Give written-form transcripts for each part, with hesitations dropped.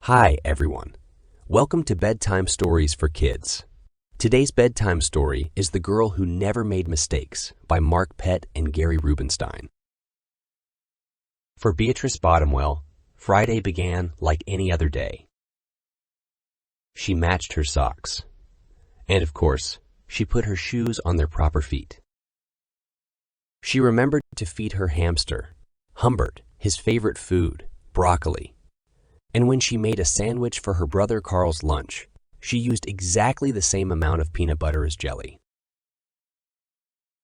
Hi, everyone. Welcome to Bedtime Stories for Kids. Today's bedtime story is The Girl Who Never Made Mistakes by Mark Pett and Gary Rubinstein. For Beatrice Bottomwell, Friday began like any other day. She matched her socks. And of course, she put her shoes on their proper feet. She remembered to feed her hamster, Humbert, his favorite food, broccoli. And when she made a sandwich for her brother Carl's lunch, she used exactly the same amount of peanut butter as jelly.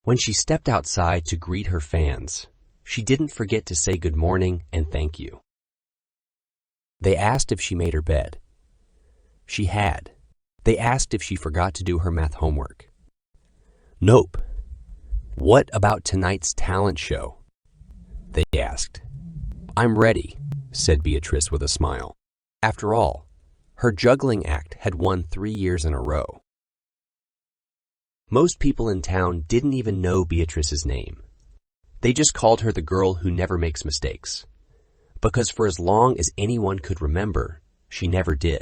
When she stepped outside to greet her fans, she didn't forget to say good morning and thank you. They asked if she made her bed. She had. They asked if she forgot to do her math homework. Nope. What about tonight's talent show? They asked. I'm ready, said Beatrice with a smile. After all, her juggling act had won 3 years in a row. Most people in town didn't even know Beatrice's name. They just called her the girl who never makes mistakes, because for as long as anyone could remember, she never did.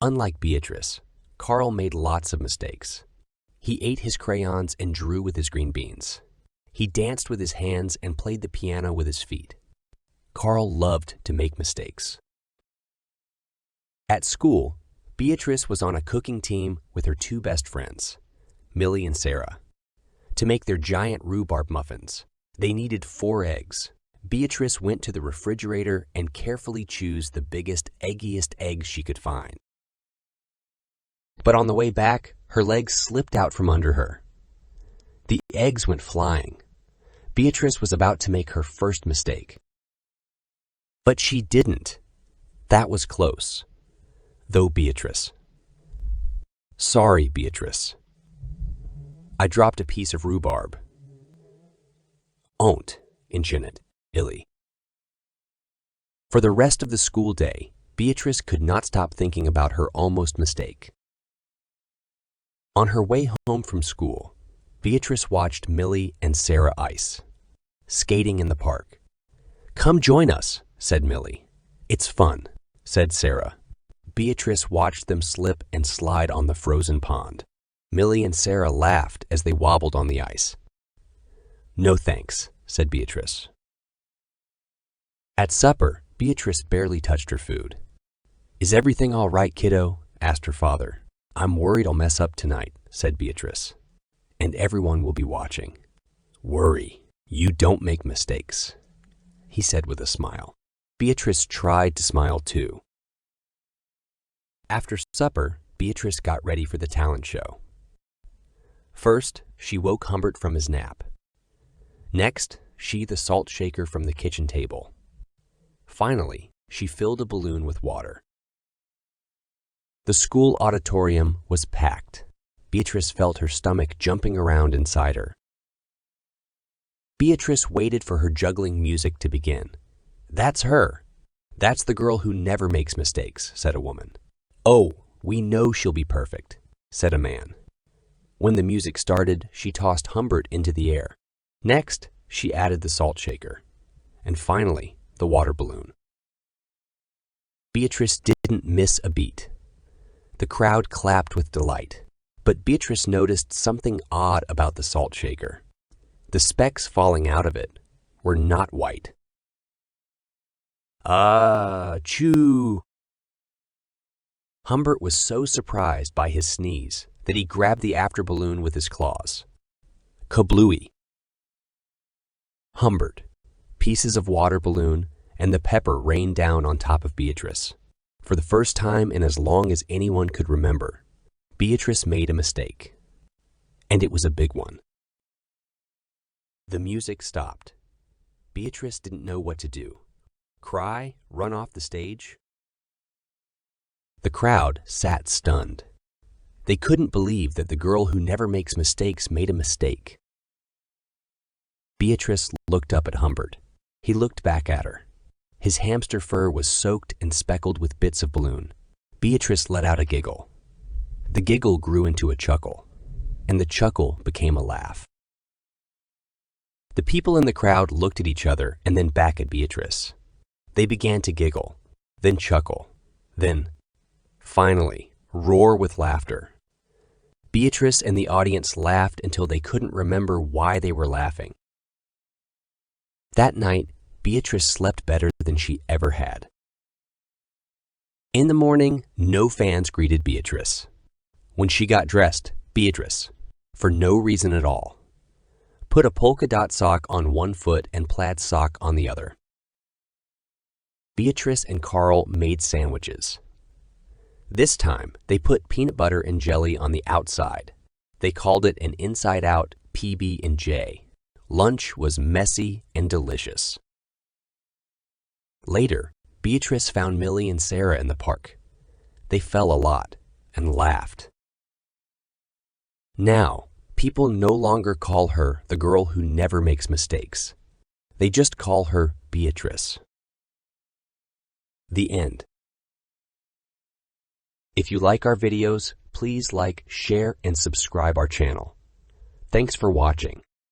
Unlike Beatrice, Carl made lots of mistakes. He ate his crayons and drew with his green beans. He danced with his hands and played the piano with his feet. Carl loved to make mistakes. At school, Beatrice was on a cooking team with her 2 best friends, Millie and Sarah. To make their giant rhubarb muffins, they needed 4 eggs. Beatrice went to the refrigerator and carefully chose the biggest, eggiest eggs she could find. But on the way back, her legs slipped out from under her. The eggs went flying. Beatrice was about to make her first mistake. But she didn't. That was close. Though Beatrice. Sorry, Beatrice. I dropped a piece of rhubarb. Ont, incinit, illy. For the rest of the school day, Beatrice could not stop thinking about her almost mistake. On her way home from school, Beatrice watched Millie and Sarah ice, skating in the park. Come join us, said Millie. It's fun, said Sarah. Beatrice watched them slip and slide on the frozen pond. Millie and Sarah laughed as they wobbled on the ice. No thanks, said Beatrice. At supper, Beatrice barely touched her food. Is everything all right, kiddo? Asked her father. I'm worried I'll mess up tonight, said Beatrice. And everyone will be watching. Worry. You don't make mistakes, he said with a smile. Beatrice tried to smile too. After supper, Beatrice got ready for the talent show. First, she woke Humbert from his nap. Next, she the salt shaker from the kitchen table. Finally, she filled a balloon with water. The school auditorium was packed. Beatrice felt her stomach jumping around inside her. Beatrice waited for her juggling music to begin. That's her. That's the girl who never makes mistakes, said a woman. Oh, we know she'll be perfect, said a man. When the music started, she tossed Humbert into the air. Next, she added the salt shaker. And finally, the water balloon. Beatrice didn't miss a beat. The crowd clapped with delight. But Beatrice noticed something odd about the salt shaker. The specks falling out of it were not white. Achoo! Humbert was so surprised by his sneeze that he grabbed the after balloon with his claws. Kablooey! Humbert, pieces of water balloon, and the pepper rained down on top of Beatrice. For the first time in as long as anyone could remember, Beatrice made a mistake. And it was a big one. The music stopped. Beatrice didn't know what to do. Cry? Run off the stage? The crowd sat stunned. They couldn't believe that the girl who never makes mistakes made a mistake. Beatrice looked up at Humbert. He looked back at her. His hamster fur was soaked and speckled with bits of balloon. Beatrice let out a giggle. The giggle grew into a chuckle, and the chuckle became a laugh. The people in the crowd looked at each other and then back at Beatrice. They began to giggle. then chuckle, then, finally, roar with laughter. Beatrice and the audience laughed until they couldn't remember why they were laughing. That night, Beatrice slept better than she ever had. In the morning, no fans greeted Beatrice. When she got dressed, Beatrice, for no reason at all, put a polka dot sock on one foot and plaid sock on the other. Beatrice and Carl made sandwiches. This time, they put peanut butter and jelly on the outside. They called it an inside-out PB&J. Lunch was messy and delicious. Later, Beatrice found Millie and Sarah in the park. They fell a lot and laughed. Now, people no longer call her the girl who never makes mistakes. They just call her Beatrice. The end. If you like our videos, please like, share, and subscribe our channel. Thanks for watching.